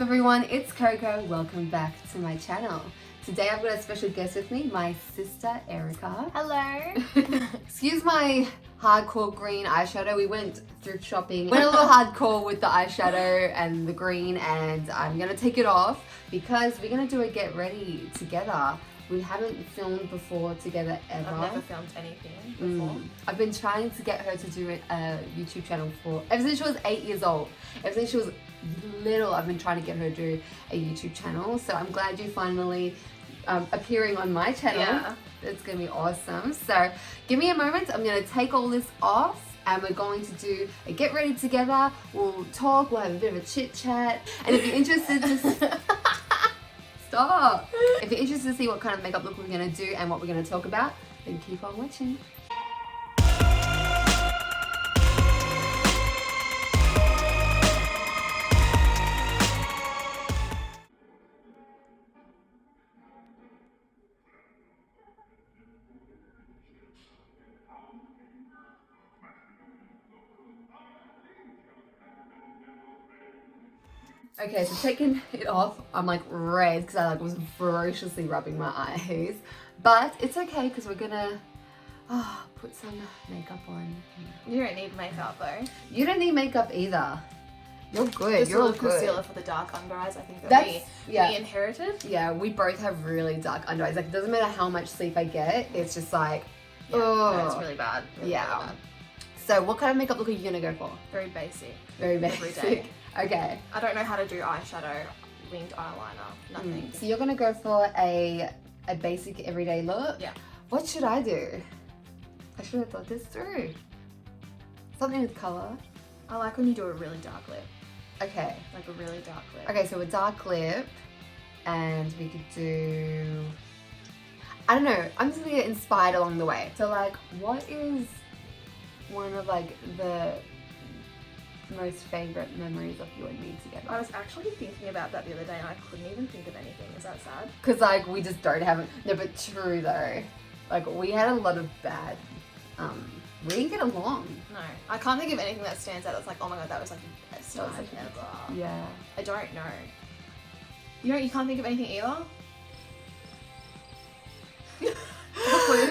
everyone, it's Coco. Welcome back to my channel. Today I've got a special guest with me, my sister Erica. Hello. Excuse my hardcore green eyeshadow. We went thrift shopping, went a little hardcore with the eyeshadow and the green, and I'm gonna take it off because we're gonna do a get ready together. We haven't filmed before together ever. I've never filmed anything before. I've been trying to get her to do a YouTube channel ever since she was 8 years old. Ever since she was little, I've been trying to get her to do a YouTube channel. So I'm glad you finally appearing on my channel. Yeah. It's gonna be awesome. So give me a moment. I'm gonna take all this off and we're going to do a get ready together. We'll talk, we'll have a bit of a chit chat. And if you're interested to stop. If you're interested to see what kind of makeup look we're gonna do and what we're gonna talk about, then keep on watching. Okay, so taking it off, I'm like red because I was ferociously rubbing my eyes. But it's okay because we're gonna put some makeup on. You don't need makeup though. You don't need makeup either. You're good. Just You're a all little good. concealer for the dark under eyes. I think that we inherited. Yeah, we both have really dark under eyes. Like it doesn't matter how much sleep I get. It's just like, no, it's really bad. Really yeah. bad. So what kind of makeup look are you gonna go for? Very basic. Very basic. Every day. Okay. I don't know how to do eyeshadow, winged eyeliner, nothing. So you're gonna go for a basic everyday look? Yeah. What should I do? I should have thought this through. Something with colour. I like when you do a really dark lip. Okay. Like a really dark lip. Okay, so a dark lip, and we could do, I don't know, I'm just gonna get inspired along the way. So like, what is one of like the most favourite memories of you and me together? I was actually thinking about that the other day and I couldn't even think of anything. Is that sad? Because like, we just don't have it. No, but true though. Like, we had a lot of bad, we didn't get along. No. I can't think of anything that stands out that's like, oh my god, that was like the best time ever. Yeah. I don't know. You can't think of anything either?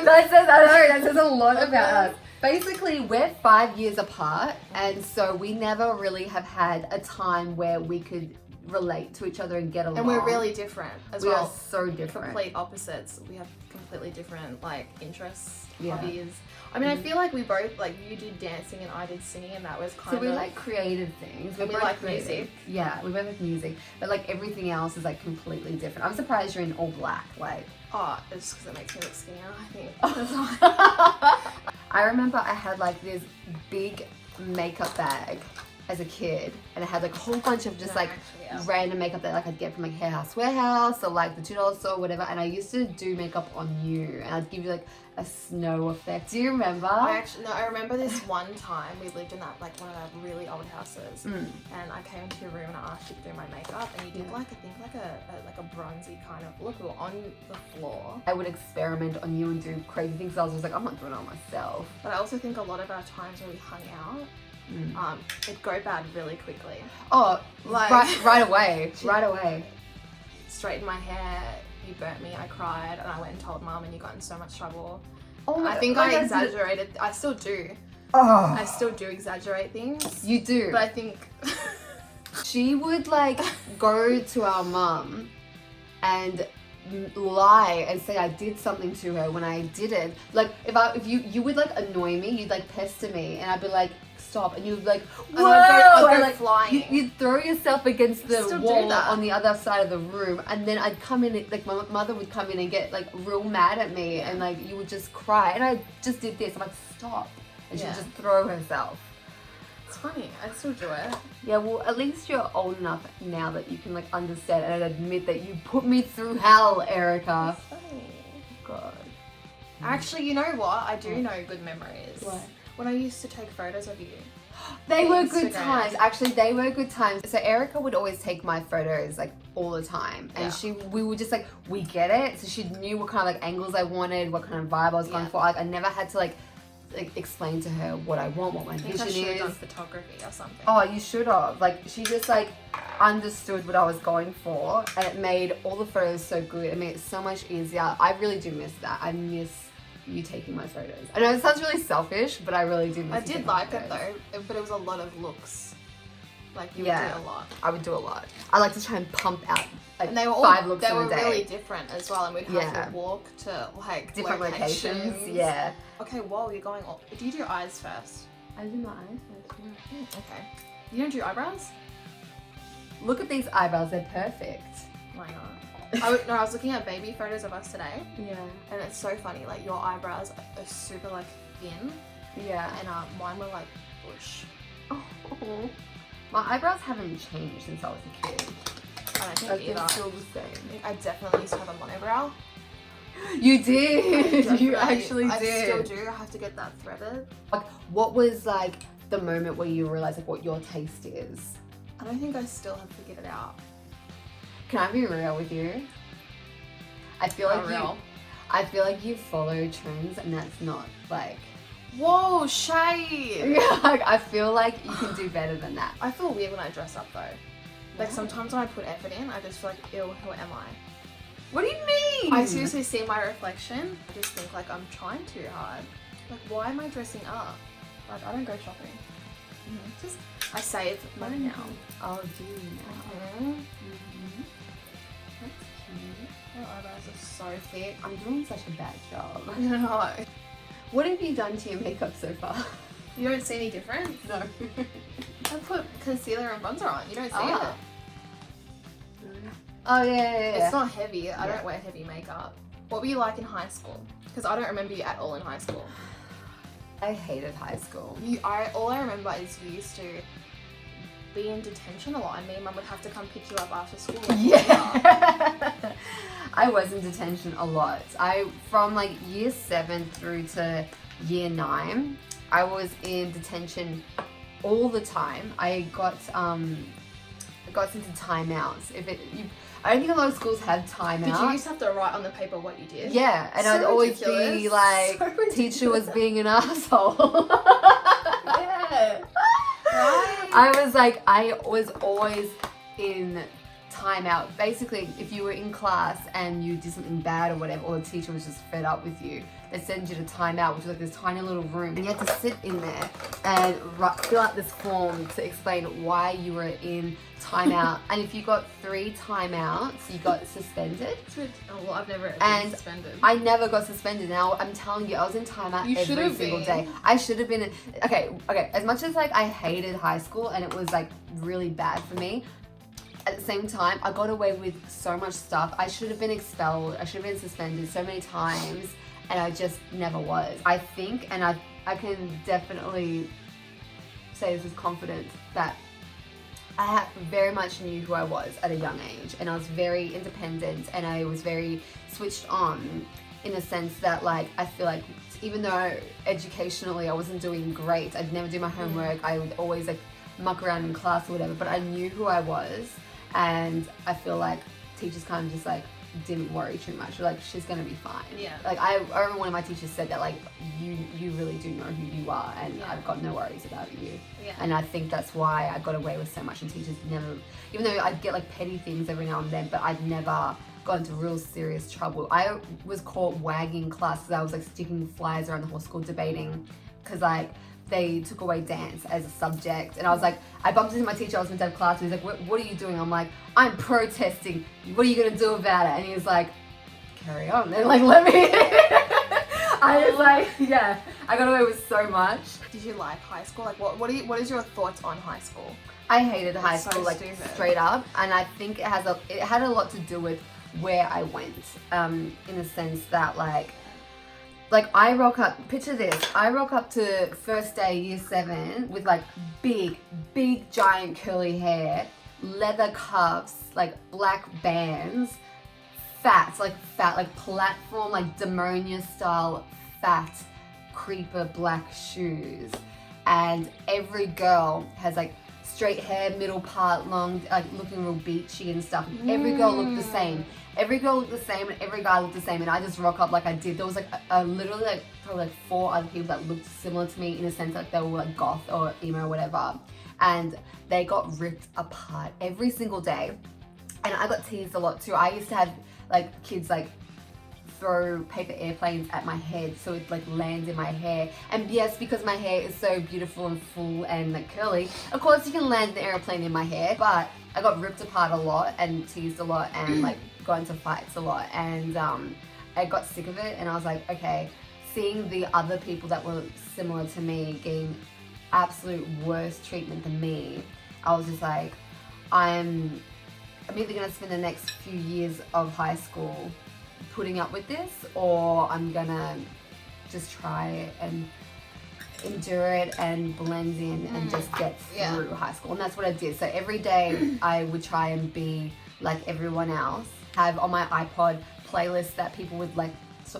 That says a lot about us. Basically, we're 5 years apart, and so we never really have had a time where we could relate to each other and get along. And we're really different as we well. are so different. Complete opposites. We have completely different like interests, Yeah. hobbies. I mean, I feel like we both, like you did dancing and I did singing, and that was kind So of... we like creative things. And we both like creative. music. Yeah, we both like music, but like everything else is like completely different. I'm surprised you're in all black. Like, Oh, it's because it makes me look skinnier, I think. That's why. I remember I had like this big makeup bag as a kid, and I had like a whole bunch of just random makeup that like I'd get from like Hair House Warehouse or like the $2 store or whatever, and I used to do makeup on you, and I'd give you like a snow effect. Do you remember? I remember this one time we lived in that like one of our really old houses, and I came into your room and I asked you to do my makeup, and you did like I think like a bronzy kind of look. We were on the floor. I would experiment on you and do crazy things. So I was just like, I'm not doing it on myself. But I also think a lot of our times where we hung out, it'd go bad really quickly. Oh, like right away, right away. Straightened my hair, you burnt me, I cried, and I went and told Mum, and you got in so much trouble. Oh my, I think I exaggerated. I still do. Oh, I still do exaggerate things. you do. But I think she would like go to our mum and lie and say I did something to her when I didn't. Like if you would like annoy me, you'd like pester me, and I'd be like, stop, and you'd be like, whoa, I'd go like, flying. You'd throw yourself against the Still wall do that. on the other side of the room, and then I'd come in, like my mother would come in and get like real mad at me, and like you would just cry, and I just did this, I'm like, stop, and she would just throw herself. It's funny, I still do it. Yeah, well, at least you're old enough now that you can like understand and admit that you put me through hell, Erica. It's funny. God. Actually, you know what? I do know good memories. What? When I used to take photos of you. They were good Instagram. times. Actually, they were good times. So Erica would always take my photos like all the time, and we would just like, we get it. So she knew what kind of like angles I wanted, what kind of vibe I was going for. Like I never had to like explain to her what I want, what my vision I should have is. done photography or something. Oh, you should have. Like she just like understood what I was going for, and it made all the photos so good. It made it so much easier. I really do miss that. I miss you taking my photos. I know it sounds really selfish, but I really do miss I you did taking like my it photos. though, but it was a lot of looks. Like you Yeah. would do a lot. I would do a lot. I like to try and pump out like And they were all 5 looks they in were a day. really different as well, and we'd have Yeah. to walk to like Different locations. Yeah. Okay, whoa, you're going all... Do you do eyes first? I do my eyes first, yeah. Okay. You don't do eyebrows? Look at these eyebrows, they're perfect. Why not? I was looking at baby photos of us today, Yeah. and it's so funny. Like your eyebrows are super like thin, Yeah. and mine were like bush. Oh. My eyebrows haven't changed since I was a kid. I don't think Like, either. they're still the same. I definitely used to have a monobrow. You did. You Definitely. actually I did. still do. I have to get that threaded. Like, what was like the moment where you realized like what your taste is? I don't think I still have figured it out. Can I be real with you? I feel like real. I feel like you follow trends, and that's not like. Whoa, shade! Yeah, like I feel like you can do better than that. I feel weird when I dress up though. Like sometimes when I put effort in, I just feel like, ew, who am I? What do you mean? I seriously see my reflection. I just think like I'm trying too hard. Like why am I dressing up? Like I don't go shopping. Just I save money now. Oh, do you now? Mm-hmm. That's cute. Your eyebrows are so thick. I'm doing such a bad job. I don't know. What have you done to your makeup so far? You don't see any difference? No. I put concealer and bronzer on. You don't see it. Oh yeah. It's not heavy. I don't wear heavy makeup. What were you like in high school? Because I don't remember you at all in high school. I hated high school. All I remember is you used to be in detention a lot, and me and Mum would have to come pick you up after school. Yeah. I was in detention a lot. From like year 7 through to year 9, I was in detention all the time. I got into timeouts. I don't think a lot of schools have timeouts. Did you used to have to write on the paper what you did? Yeah, and So I'd always be ridiculous. like, So teacher was being an asshole. Yeah. Right. I was always in timeout. Basically, if you were in class and you did something bad or whatever, or the teacher was just fed up with you, they'd send you to timeout, which is like this tiny little room, and you had to sit in there and fill out this form to explain why you were in timeout. And if you got 3 timeouts, you got suspended. Well, I've never And been suspended. I never got suspended. Now I'm telling you, I was in timeout You should every have single been. day. I should have been. Okay. As much as like I hated high school and it was like really bad for me, at the same time, I got away with so much stuff. I should have been expelled. I should have been suspended so many times, and I just never was. I think, and I can definitely say this with confidence, that I very much knew who I was at a young age, and I was very independent, and I was very switched on in the sense that like I feel like even though educationally I wasn't doing great, I'd never do my homework, I would always like muck around in class or whatever, but I knew who I was, and I feel like teachers kind of just like didn't worry too much. Like, she's gonna be fine. Yeah. Like I remember one of my teachers said that like you really do know who you are, and Yeah. I've got no worries about you. Yeah. And I think that's why I got away with so much, and teachers never, even though I'd get like petty things every now and then, but I'd never got into real serious trouble. I was caught wagging class because I was like sticking flyers around the whole school debating, because like they took away dance as a subject, and I was like, I bumped into my teacher, I was meant to have class, and he's like, what are you doing? I'm like, I'm protesting. What are you gonna do about it? And he was like, carry on, and like let me. I was like, yeah, I got away with so much. Did you like high school? Like, what is your thoughts on high school? I hated high So school, like stupid. straight up, and I think it had a lot to do with where I went, in the sense that like I rock up, picture this, I rock up to first day year 7 with like big giant curly hair, leather cuffs, like black bands, fat like platform, like demonia style fat creeper black shoes, and every girl has like straight hair, middle part long, like looking real beachy and stuff. Every girl looked the same. Every girl looked the same, and every guy looked the same, and I just rock up like I did. There was like literally like probably like 4 other people that looked similar to me in a sense, like they were like goth or emo or whatever. and they got ripped apart every single day. And I got teased a lot too. I used to have like kids like throw paper airplanes at my head so it like lands in my hair. And yes, because my hair is so beautiful and full and like curly, of course you can land an airplane in my hair. But I got ripped apart a lot and teased a lot and like got into fights a lot. And I got sick of it, and I was like, okay, seeing the other people that were similar to me getting absolute worse treatment than me, I was just like, I'm either gonna spend the next few years of high school putting up with this, or I'm gonna just try and endure it and blend in and just get through high school. And that's what I did. So every day I would try and be like everyone else, have on my iPod playlists that people would like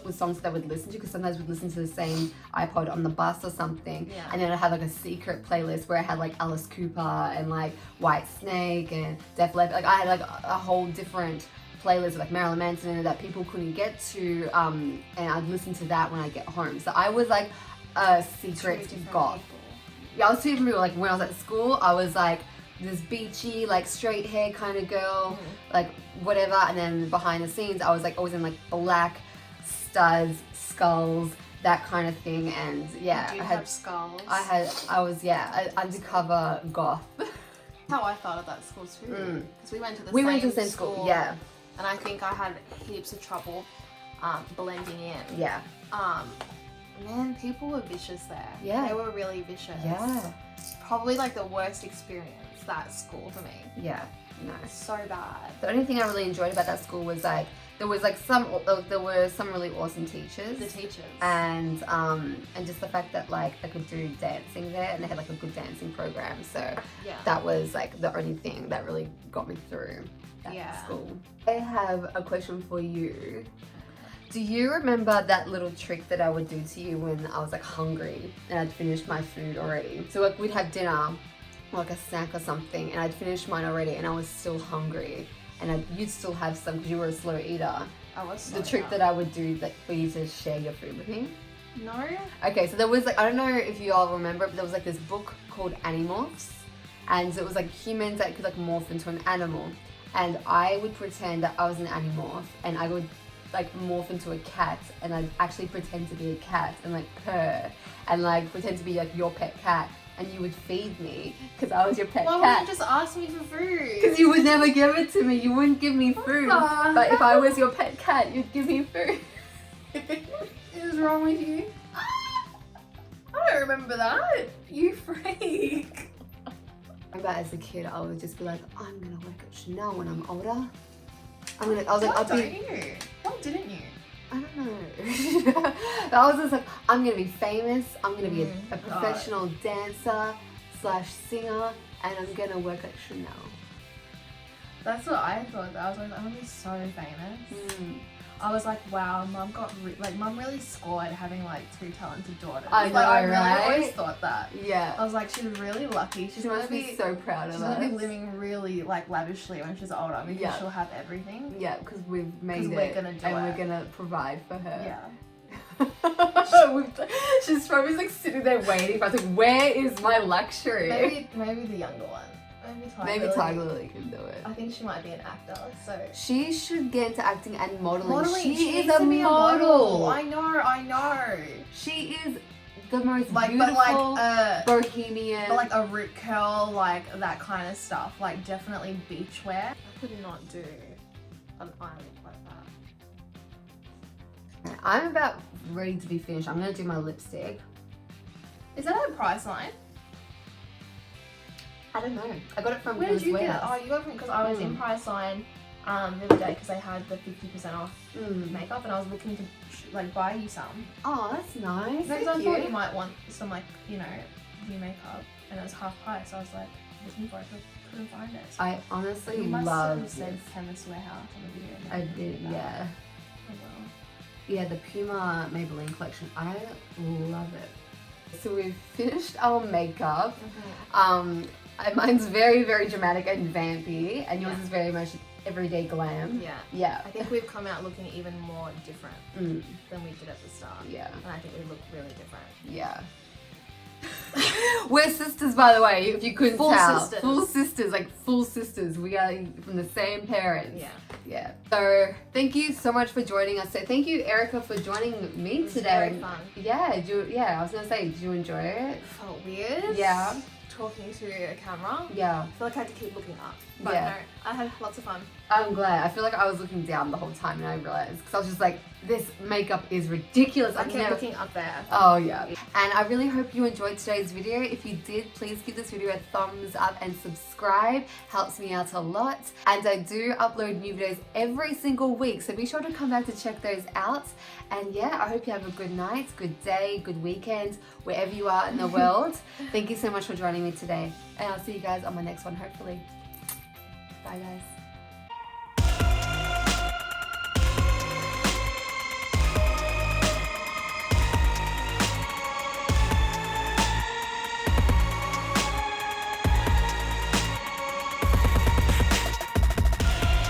with songs that I would listen to, because sometimes we'd listen to the same iPod on the bus or something, and then I had like a secret playlist where I had like Alice Cooper and like White Snake and Def Leppard. Like I had like a whole different playlist with like Marilyn Manson in it that people couldn't get to, and I'd listen to that when I get home. So I was like a secret goth. Yeah, I was two different people. Like when I was at school, I was like this beachy, like straight hair kind of girl, like whatever. And then behind the scenes, I was like always in like black studs, skulls, that kind of thing. And yeah, I had skulls. I was undercover goth. How I felt at that school too, because we went to the same school. Yeah. And I think I had heaps of trouble blending in. Yeah. Man, people were vicious there. Yeah. They were really vicious. Yeah. Probably like the worst experience, that school for me. Yeah. No. So bad. The only thing I really enjoyed about that school was like there were some really awesome teachers. The teachers. And just the fact that like I could do dancing there, and they had like a good dancing program. So that was like the only thing that really got me through that school. I have a question for you. Do you remember that little trick that I would do to you when I was like hungry and I'd finished my food already? So like we'd have dinner, like a snack or something, and I'd finished mine already and I was still hungry, and you'd still have some because you were a slow eater. I was the trick that I would do for you to share your food with me? No. Okay, so there was like, I don't know if you all remember, but there was like this book called Animorphs, and it was like humans that could like morph into an animal. And I would pretend that I was an animorph, and I would like morph into a cat, and I'd actually pretend to be a cat and like purr and like pretend to be like your pet cat, and you would feed me because I was your pet cat. Why would you just ask me for food? Because you would never give it to me. You wouldn't give me food. But if I was your pet cat, you'd give me food. What is wrong with you? I don't remember that. You freak. But as a kid, I would just be like, I'm gonna work at Chanel when I'm older. Why didn't you? I don't know. But I was just like, I'm gonna be famous. I'm gonna be a professional dancer / singer, and I'm gonna work at Chanel. That's what I thought. I was like, I'm gonna be so famous. I was like, wow, mum mum really scored having like 2 talented daughters. I know, I right? always thought that. Yeah. I was like, she's really lucky. She must be so proud of us. She's gonna be living really like lavishly when she's older, because she'll have everything. Yeah, because we've made it, we're gonna do and it. we're gonna provide for her. Yeah. She's probably like sitting there waiting for us. Like, where is my luxury? Maybe the younger one. Maybe Tiger Lily can do it. I think she might be an actor, so she should get into acting and modeling. She is a model. I know. She is the most beautiful, bohemian. But like a root curl, like that kind of stuff. Like definitely beachwear. I could not do an eye look like that. I'm about ready to be finished. I'm gonna do my lipstick. Is that a Priceline? I don't know. I got it from Where did you get it? Oh, you got it from, because I was in Priceline the other day because they had the 50% off makeup, and I was looking to like buy you some. Oh, that's nice. Because I thought you might want some like, you know, new makeup, and it was half price. So I was like looking for it, but couldn't find it. So I honestly you must love have said Chemist Warehouse on the video. I did, yeah. Oh well. Yeah, the Puma Maybelline collection. I love it. So we've finished our makeup. Mine's very, very dramatic and vampy, and yours is very much everyday glam. Yeah. I think we've come out looking even more different than we did at the start. Yeah. And I think we look really different. Yeah. We're sisters, by the way, if you couldn't Full tell. sisters. Full sisters, like full sisters. We are from the same parents. Yeah. Yeah. So thank you so much for joining us. So thank you, Erica, for joining me It was today. very fun. Yeah. I was gonna say, did you enjoy it? Felt weird. Yeah. Talking to a camera. Yeah. I feel like I had to keep looking up. But Yeah. no, I had lots of fun. I'm glad. I feel like I was looking down the whole time and I realized because I was just like, this makeup is ridiculous. I kept looking up there. Oh yeah. And I really hope you enjoyed today's video. If you did, please give this video a thumbs up and subscribe. Helps me out a lot. And I do upload new videos every single week, so be sure to come back to check those out. And yeah, I hope you have a good night, good day, good weekend, wherever you are in the world. Thank you so much for joining me today. And I'll see you guys on my next one, hopefully. Bye guys.